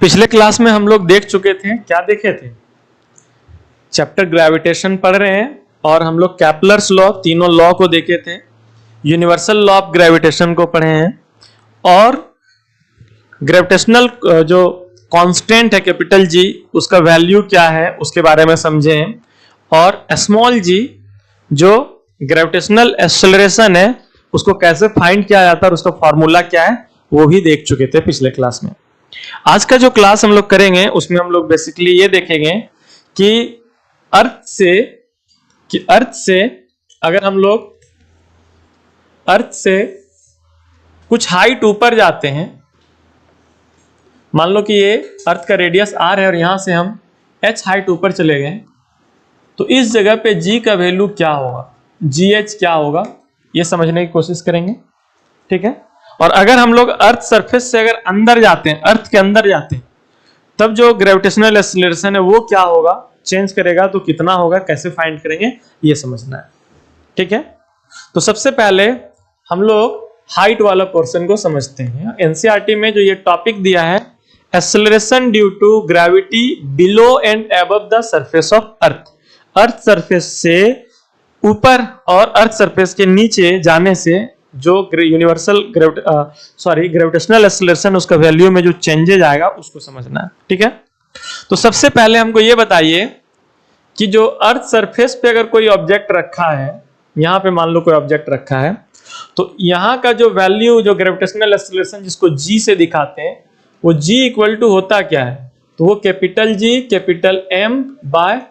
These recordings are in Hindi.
पिछले क्लास में हम लोग देख चुके थे, क्या देखे थे? चैप्टर ग्रेविटेशन पढ़ रहे हैं और हम लोग कैपलर्स लॉ, तीनों लॉ को देखे थे, यूनिवर्सल लॉ ऑफ ग्रेविटेशन को पढ़े हैं और ग्रेविटेशनल जो कांस्टेंट है कैपिटल जी, उसका वैल्यू क्या है उसके बारे में समझे हैं और स्मॉल जी जो ग्रेविटेशनल एक्सेलरेशन है उसको कैसे फाइंड किया जाता है और उसका फॉर्मूला क्या है वो भी देख चुके थे पिछले क्लास में। आज का जो क्लास हम लोग करेंगे उसमें हम लोग बेसिकली ये देखेंगे कि अर्थ से अगर हम लोग अर्थ से कुछ हाइट ऊपर जाते हैं, मान लो कि ये अर्थ का रेडियस r है और यहां से हम h हाइट ऊपर चले गए, तो इस जगह पे g का वैल्यू क्या होगा, gh क्या होगा, ये समझने की कोशिश करेंगे। ठीक है। और अगर हम लोग अर्थ सरफेस से अगर अंदर जाते हैं, अर्थ के अंदर जाते हैं, तब जो ग्रेविटेशनल एक्सेलरेशन है वो क्या होगा, चेंज करेगा तो कितना होगा, कैसे फाइंड करेंगे, ये समझना है। ठीक है। तो सबसे पहले हम लोग हाइट वाला पोर्शन को समझते हैं। एनसीईआरटी में जो ये टॉपिक दिया है, acceleration due to gravity below and above the surface of earth, earth surface से ऊपर और अर्थ सरफेस के नीचे जाने से जो यूनिवर्सल ग्रेविटेशनल एक्सेलरेशन उसका वैल्यू में जो चेंजेज आएगा उसको समझना है। ठीक है। तो सबसे पहले हमको ये बताइए कि जो अर्थ सरफेस पे अगर कोई ऑब्जेक्ट रखा है, यहां पे मान लो कोई ऑब्जेक्ट रखा है, तो यहां का जो वैल्यू जो ग्रेविटेशनल एक्सेलरेशन जिसको g से दिखाते हैं, वो g इक्वल टू होता क्या है, तो वो capital G capital M by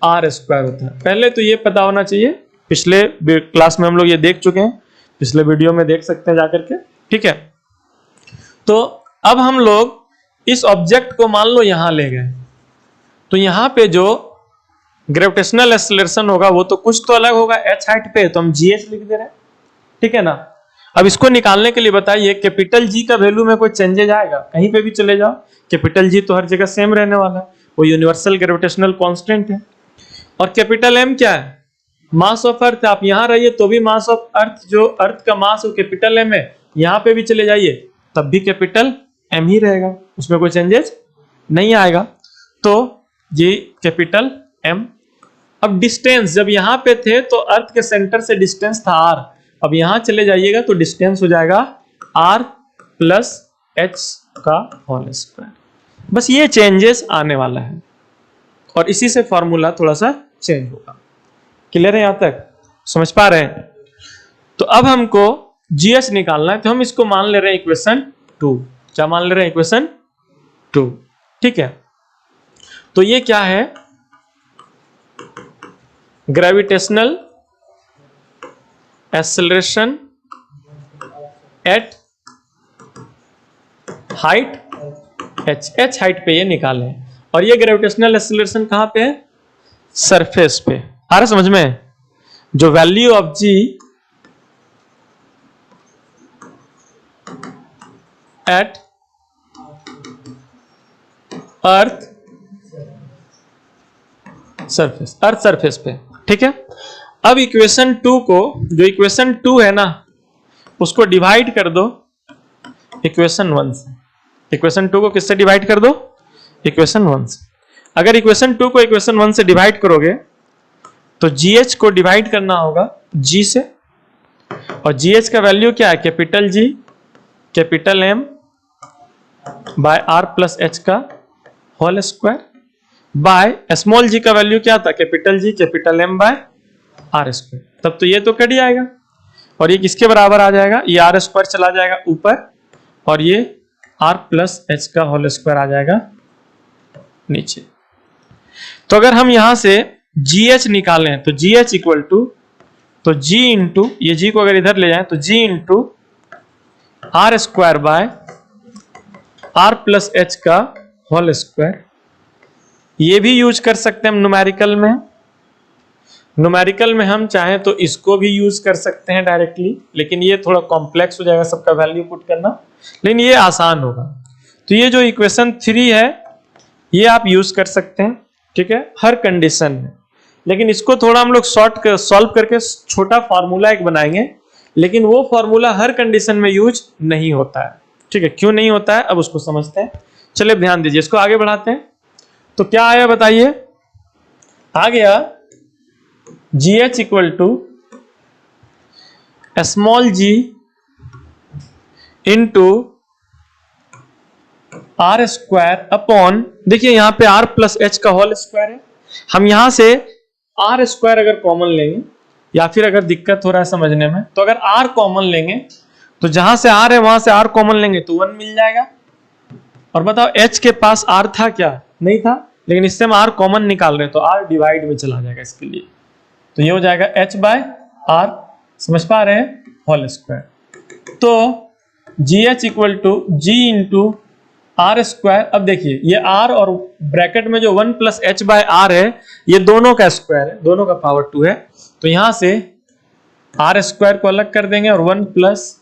r square होता है। पहले तो ये पता होना चाहिए, पिछले क्लास में हम लोग ये देख चुके हैं, पिछले वीडियो में देख सकते हैं जाकर के। ठीक है। तो अब हम लोग इस ऑब्जेक्ट को मान लो यहां ले गए, तो यहां पे जो ग्रेविटेशनल एक्सेलरेशन होगा वो तो कुछ तो अलग होगा, h हाइट पे, तो हम gh लिख दे रहे हैं। ठीक है ना। अब इसको निकालने के लिए बताइए कैपिटल G का वैल्यू में कोई चेंजेज आएगा, कहीं पे भी चले जाओ कैपिटल G तो हर जगह सेम रहने वाला है, वो यूनिवर्सल ग्रेविटेशनल कांस्टेंट है। और कैपिटल M क्या है, मास ऑफ अर्थ। आप यहां रहिए तो भी मास ऑफ अर्थ, जो अर्थ का मास वो कैपिटल M है, यहां पे भी चले जाइए तब भी कैपिटल M ही रहेगा, उसमें कोई चेंजेस नहीं आएगा। तो ये कैपिटल M। अब डिस्टेंस, जब यहां पे थे तो अर्थ के सेंटर से डिस्टेंस था r, अब यहां चले जाइएगा तो डिस्टेंस हो जाएगा r प्लस h का होल स्क्वायर। बस ये चेंजेस आने वाला है और इसी से फॉर्मूला थोड़ा सा चेंज होगा। क्लियर है, यहां तक समझ पा रहे हैं? तो अब हमको gh निकालना है, तो हम इसको मान ले रहे हैं इक्वेशन 2। क्या मान ले रहे हैं? इक्वेशन 2। ठीक है। तो ये क्या है, gravitational acceleration at height h height पे ये निकाले, और ये ग्रेविटेशनल एक्सेलरेशन कहां पे है? सरफेस पे। आ रहा समझ में? जो value of g at earth surface, earth surface पे। ठीक है। अब इक्वेशन 2 को, जो इक्वेशन 2 है ना, उसको डिवाइड कर दो इक्वेशन 1 से। इक्वेशन 2 को किससे डिवाइड कर दो? इक्वेशन 1 से। अगर इक्वेशन 2 को इक्वेशन 1 से डिवाइड करोगे तो gh को डिवाइड करना होगा g से, और gh का वैल्यू क्या है? Capital G capital M by r plus h का whole square by small g का वैल्यू क्या था? Capital G capital M by r square. तब तो ये तो कट जाएगा और ये किसके बराबर आ जाएगा? ये r स्क्वायर चला जाएगा ऊपर और ये r प्लस h का होल स्क्वायर आ जाएगा नीचे। तो अगर हम यहां से gh निकालें तो gh इक्वल टू, तो g इंटू, ये g को अगर इधर ले जाएं तो g into r square by r plus h का होल स्क्वायर। ये भी यूज कर सकते हैं हम न्यूमेरिकल में। न्यूमेरिकल में हम चाहें तो इसको भी यूज कर सकते हैं डायरेक्टली, लेकिन ये थोड़ा कॉम्प्लेक्स हो जाएगा सबका वैल्यू पुट करना, लेकिन ये आसान होगा। तो ये जो इक्वेशन 3 है ये आप यूज कर सकते हैं। ठीक है, हर कंडीशन में। लेकिन इसको थोड़ा हम लोग सॉल्व करके छोटा फॉर्मूला एक बनाएंगे, लेकिन वो फॉर्मूला हर कंडीशन में यूज नहीं होता है। ठीक है, क्यों नहीं होता है अब उसको समझते हैं। चलिए ध्यान दीजिए, इसको आगे बढ़ाते हैं। तो क्या आया बताइए, आ गया GH equal to small g into r square upon, देखिए यहां पे r प्लस एच का होल स्क्वायर है। हम यहां से आर स्क्वायर अगर कॉमन लेंगे, या फिर अगर दिक्कत हो रहा है समझने में, तो अगर r कॉमन लेंगे तो जहां से r है वहां से r कॉमन लेंगे तो 1 मिल जाएगा। और बताओ h के पास r था क्या? नहीं था, लेकिन इससे हम r कॉमन निकाल रहे हैं तो r डिवाइड में चला जाएगा इसके लिए, तो ये हो जाएगा h बाय r। समझ पा रहे हैं? Whole square. तो GH equal to g into r square. अब देखिए ये r और ब्रैकेट में जो 1 प्लस एच बाय आर है, ये दोनों का स्क्वायर है, दोनों का पावर 2 है। तो यहां से आर स्क्वायर को अलग कर देंगे और 1 प्लस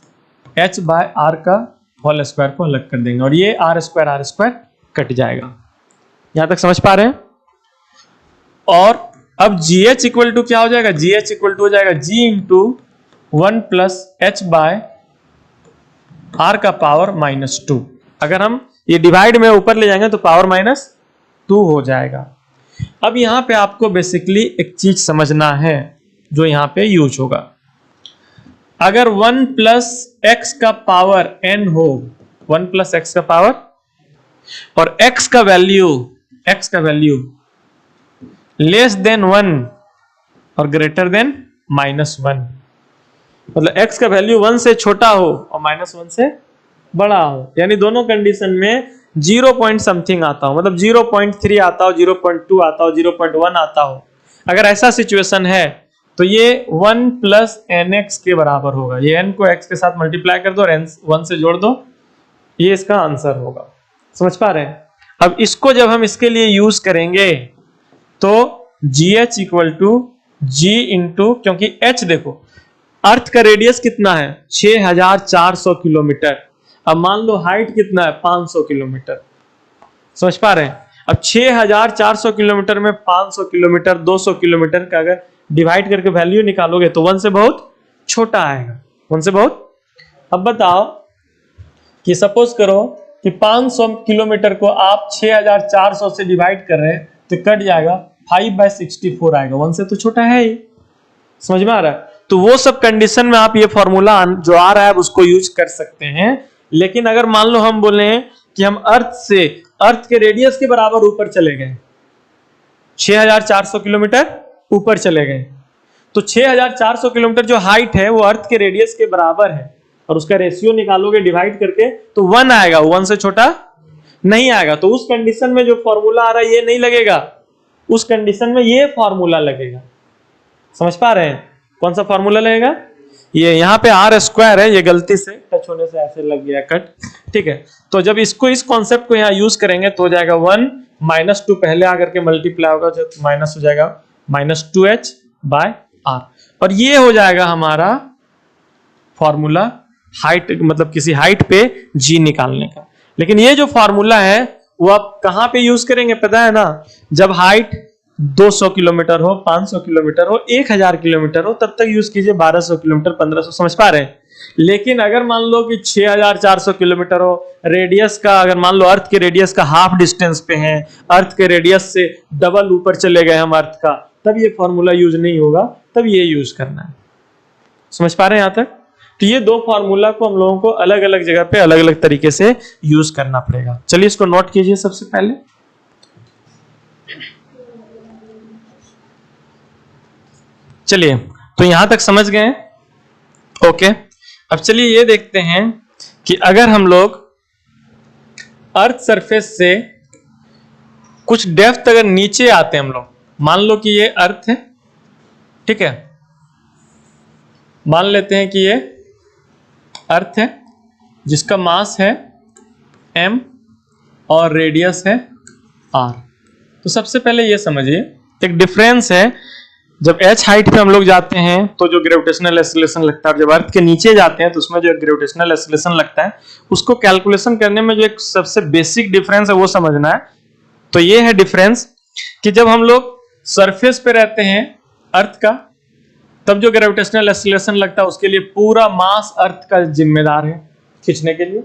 एच बाय आर का होल स्क्वायर को अलग कर देंगे, और ये आर स्क्वायर कट जाएगा। यहां तक समझ पा रहे हैं? और अब GH इक्वल टू क्या हो जाएगा? GH इक्वल टू हो जाएगा g into 1 plus h by r का पावर -2। अगर हम ये डिवाइड में ऊपर ले जाएंगे तो पावर -2 हो जाएगा। अब यहां पे आपको बेसिकली एक चीज समझना है जो यहां पे यूज होगा। अगर 1 प्लस एक्स का पावर n हो, 1 प्लस एक्स का पावर, और x का वैल्यू लेस देन 1 और ग्रेटर देन -1, मतलब x का वैल्यू 1 से छोटा हो और -1 से बड़ा हो, यानी दोनों कंडीशन में 0 पॉइंट समथिंग आता हो, मतलब 0.3 आता हो, 0.2 आता हो, 0.1 आता हो। अगर ऐसा सिचुएशन है तो ये 1 प्लस nx के बराबर होगा। ये n को x के साथ मल्टीप्लाई कर दो और n 1 से जोड़ दो, ये इसका आंसर होगा। समझ पा रहे हैं? अब इसको जब हम इसके लिए यूज करेंगे तो GH equal to g into, क्योंकि h देखो अर्थ का रेडियस कितना है? 6400 किलोमीटर। अब मान लो हाइट कितना है? 500 किलोमीटर। समझ पा रहे हैं? अब 6400 किलोमीटर में 500 किलोमीटर, 200 किलोमीटर का अगर डिवाइड करके वैल्यू निकालोगे तो 1 से बहुत छोटा आएगा, 1 से बहुत। अब बताओ कि सपोज करो कि 500 किलोमीटर को आप 6400 से डिवाइड कर रहे हैं तो कट जाएगा 5/64 आएगा, 1 से तो छोटा है ही। समझ में आ रहा है? तो वो सब कंडीशन में आप ये फॉर्मूला जो आ रहा है उसको यूज कर सकते हैं। लेकिन अगर मान लो हम बोले कि हम अर्थ के रेडियस के बराबर ऊपर चले गए, 6400 किलोमीटर ऊपर चले गए, तो 6400 किलोमीटर जो हाइट है वो अर्थ के रेडियस के बराबर है, और उसका रेशियो निकालोगे डिवाइड करके तो 1 आएगा, 1 से छोटा नहीं आएगा। तो उस कंडीशन में जो फॉर्मूला आ रहा है ये नहीं लगेगा, उस कंडीशन में ये फॉर्मूला लगेगा। समझ पा रहे हैं? कौन सा फॉर्मूला लगेगा? ये यहाँ पे आर स्क्वायर है, ये गलती से टच होने से ऐसे लग गया कट, ठीक है। तो जब इसको, इस कॉन्सेप्ट को यहाँ यूज करेंगे तो हो जाएगा 1 -2 पहले आकर के मल्टीप्लाई होगा, जो माइनस हो जाएगा -2h बाय आर, और ये हो जाएगा हमारा फॉर्मूला हाइट, मतलब किसी हाइट पे जी निकालने का। लेकिन ये जो फॉर्मूला है वो आप कहां पे यूज करेंगे पता है ना? जब हाइट 200 किलोमीटर हो, 500 किलोमीटर हो, 1000 किलोमीटर हो, तब तक यूज कीजिए। 1200 किलोमीटर, 1500, समझ पा रहे हैं? लेकिन अगर मान लो कि 6400 किलोमीटर हो, रेडियस का अगर मान लो अर्थ के रेडियस का हाफ डिस्टेंस पे है, अर्थ के रेडियस से डबल ऊपर चले गए हम अर्थ का, तब ये फॉर्मूला यूज नहीं होगा, तब ये यूज करना है। समझ पा रहे हैं यहां तक? तो ये दो फॉर्मूला को हम लोगों को अलग अलग जगह पे अलग अलग तरीके से यूज करना पड़ेगा। चलिए इसको नोट कीजिए सबसे पहले। चलिए, तो यहां तक समझ गए? ओके। अब चलिए ये देखते हैं कि अगर हम लोग अर्थ सरफेस से कुछ डेप्थ अगर नीचे आते हैं हम लोग, मान लो कि ये अर्थ है, ठीक है, मान लेते हैं कि ये अर्थ है जिसका मास है m और रेडियस है r। तो सबसे पहले ये समझिए एक डिफरेंस है, जब h हाइट पे हम लोग जाते हैं तो जो ग्रेविटेशनल एक्सीलरेशन लगता है, और जब अर्थ के नीचे जाते हैं तो उसमें जो ग्रेविटेशनल एक्सीलरेशन लगता है, उसको कैलकुलेशन करने में जो एक सबसे बेसिक डिफरेंस है वो समझना है। तो ये है डिफरेंस कि जब हम लोग सरफेस पे रहते हैं अर्थ का, तब जो ग्रेविटेशनल एक्सीलरेशन लगता है उसके लिए पूरा मास अर्थ का जिम्मेदार है खींचने के लिए,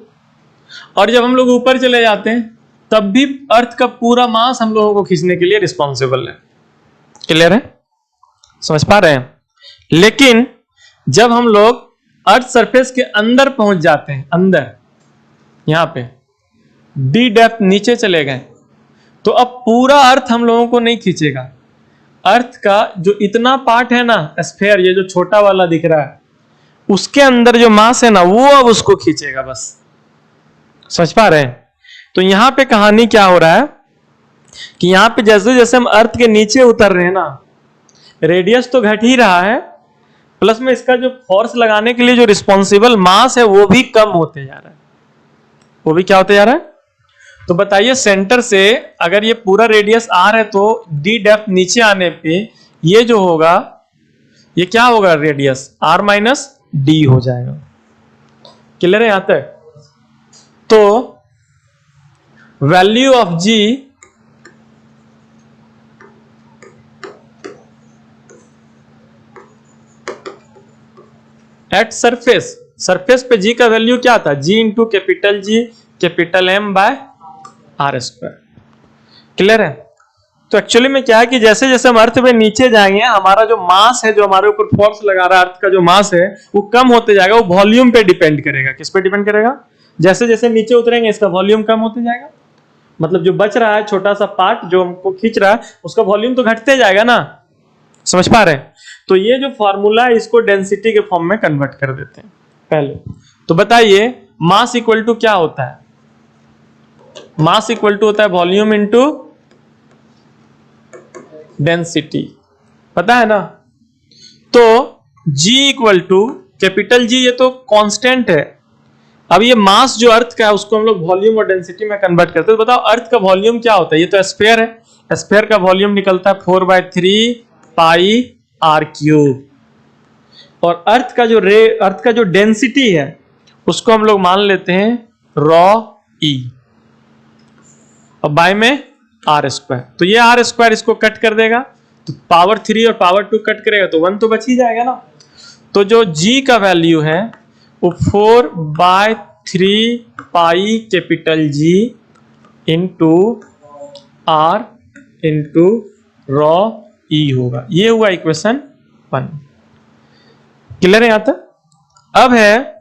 और जब हम लोग ऊपर चले जाते हैं तब भी अर्थ का पूरा मास हम लोगों को खींचने के लिए रिस्पॉन्सिबल है। क्लियर है? समझ पा रहे हैं? लेकिन जब हम लोग अर्थ सरफेस के अंदर पहुंच जाते हैं, अंदर यहां पे डी डेप्थ नीचे चले गए, तो अब पूरा अर्थ हम लोगों को नहीं खींचेगा। अर्थ का जो इतना पार्ट है ना, स्फीयर, ये जो छोटा वाला दिख रहा है, उसके अंदर जो मास है ना, वो अब उसको खींचेगा बस। समझ पा रहे हैं? तो यहां पे कहानी क्या हो रहा है कि यहां पे जैसे जैसे हम अर्थ के नीचे उतर रहे हैं ना, रेडियस तो घट ही रहा है, प्लस में इसका जो फोर्स लगाने के लिए जो रिस्पॉन्सिबल मास है वो भी कम होते जा रहा है। वो भी क्या होते जा रहा है? तो बताइए, सेंटर से अगर ये पूरा रेडियस आर है तो डी डेप्थ नीचे आने पे ये जो होगा, ये क्या होगा? रेडियस आर माइनस डी हो जाएगा। क्लियर है यहां तक? तो value of ji at surface, surface पे जी का वैल्यू क्या था? G into capital G capital M by R square. Clear है? तो एक्चुअली में क्या है कि जैसे जैसे हम अर्थ पे नीचे जाएंगे, हमारा जो मास है, जो हमारे ऊपर फोर्स लगा रहा है, अर्थ का जो मास है वो कम होते जाएगा। वो वॉल्यूम पे डिपेंड करेगा। किस पे डिपेंड करेगा? जैसे जैसे नीचे उतरेंगे इसका वॉल्यूम कम होते जाएगा, मतलब जो बच रहा है छोटा सा पार्ट जो हमको खींच रहा है, उसका वॉल्यूम तो घटते जाएगा ना। समझ पा रहे हैं? तो ये जो फॉर्मूला है इसको डेंसिटी के फॉर्म में कन्वर्ट कर देते हैं पहले। तो बताइए, मास इक्वल टू क्या होता है? मास इक्वल टू होता है वॉल्यूम इनटू डेंसिटी, पता है ना? तो G equal to capital G, ये तो कांस्टेंट है। अब ये मास जो अर्थ का है उसको हम लोग वॉल्यूम और डेंसिटी में कन्वर्ट करते हैं। तो बताओ अर्थ का वॉल्यूम क्या होता है? ये तो स्फीयर है, स्फीयर का वॉल्यूम निकलता है 4/3 पाई आर क्यूब। और अर्थ का जो डेंसिटी है उसको हम लोग मान लेते हैं रॉ ई, और बाय में आर स्क्वायर। तो ये आर स्क्वायर इसको कट कर देगा, तो पावर 3 और पावर 2 कट करेगा तो 1 तो बच ही जाएगा ना। तो जो जी का वैल्यू है वो 4/3 pi capital G into R into rho E होगा। ये हुआ इक्वेशन 1। क्लियर है यहां तक? अब है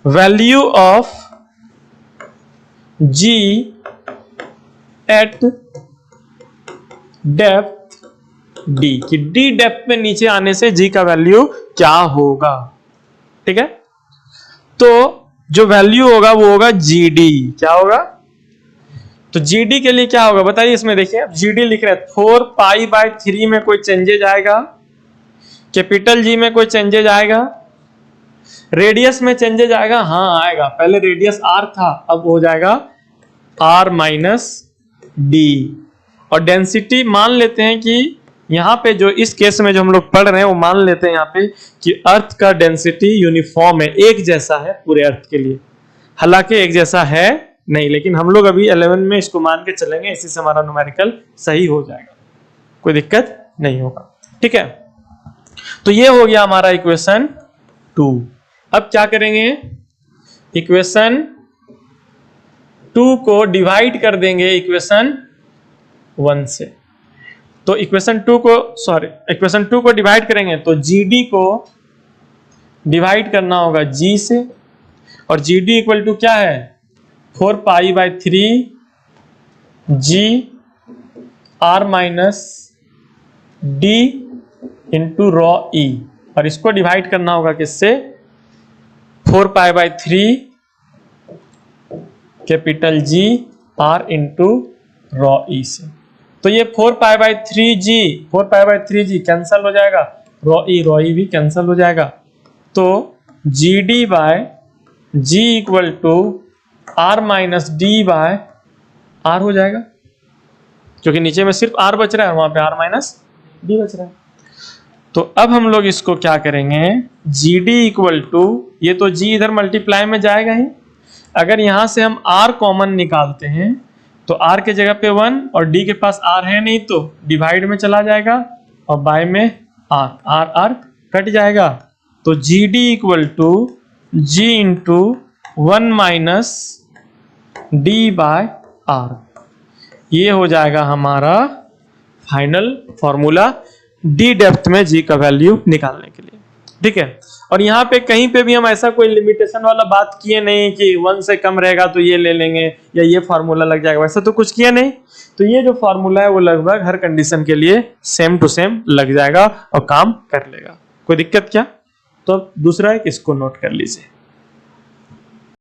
value of ji at depth d, कि डी डेप्थ में नीचे आने से जी का वैल्यू क्या होगा। ठीक है? तो जो वैल्यू होगा वो होगा जी डी। क्या होगा? तो जी डी के लिए क्या होगा बताइए। इसमें देखिए, अब जी डी लिख रहे हैं 4π/3 में कोई चेंजेज आएगा, कैपिटल जी में कोई चेंजेज आएगा, रेडियस में चेंजेज आएगा। हाँ आएगा, पहले रेडियस आर था, अब हो जाएगा आर माइनस डी। और डेंसिटी मान लेते हैं कि यहां पे जो इस केस में जो हम लोग पढ़ रहे हैं वो मान लेते हैं यहां पे कि अर्थ का डेंसिटी यूनिफॉर्म है, एक जैसा है पूरे अर्थ के लिए। हालांकि एक जैसा है नहीं, लेकिन हम लोग अभी 11 में इसको मान के चलेंगे, इसी से हमारा न्यूमेरिकल सही हो जाएगा, कोई दिक्कत नहीं होगा। ठीक है? तो ये हो गया हमारा इक्वेशन 2। अब क्या करेंगे? इक्वेशन 2 को डिवाइड कर देंगे इक्वेशन 1 से। तो इक्वेशन 2 को डिवाइड करेंगे तो जीडी को डिवाइड करना होगा जी से, और जीडी इक्वल टू क्या है? 4π/3 G R minus D into rho E, और इसको डिवाइड करना होगा किससे? 4π/3 capital G R into rho E से। तो ये 4π/3 जी कैंसल हो जाएगा, रॉ ई भी कैंसल हो जाएगा। तो g d by g equal to r minus d by r हो जाएगा, क्योंकि नीचे में सिर्फ आर बच रहा है, वहां पे आर माइनस डी बच रहा है। तो अब हम लोग इसको क्या करेंगे? जी डी इक्वल टू, ये तो जी इधर मल्टीप्लाई में जाएगा ही, अगर यहां से हम आर कॉमन निकालते हैं तो आर के जगह पे 1 और डी के पास आर है नहीं तो डिवाइड में चला जाएगा, और बाय में आर कट जाएगा। तो g d equal to g into 1 minus d by r. ये हो जाएगा हमारा फाइनल फॉर्मूला डी डेप्थ में जी का वैल्यू निकालने के लिए। ठीक है, और यहाँ पे कहीं पे भी हम ऐसा कोई लिमिटेशन वाला बात किए नहीं कि 1 से कम रहेगा तो ये ले लेंगे या ये फार्मूला लग जाएगा, वैसा तो कुछ किया नहीं। तो ये जो फार्मूला है वो लगभग हर कंडीशन के लिए सेम टू सेम लग जाएगा और काम कर लेगा। कोई दिक्कत क्या? तो दूसरा एक इसको नोट कर लीजिए।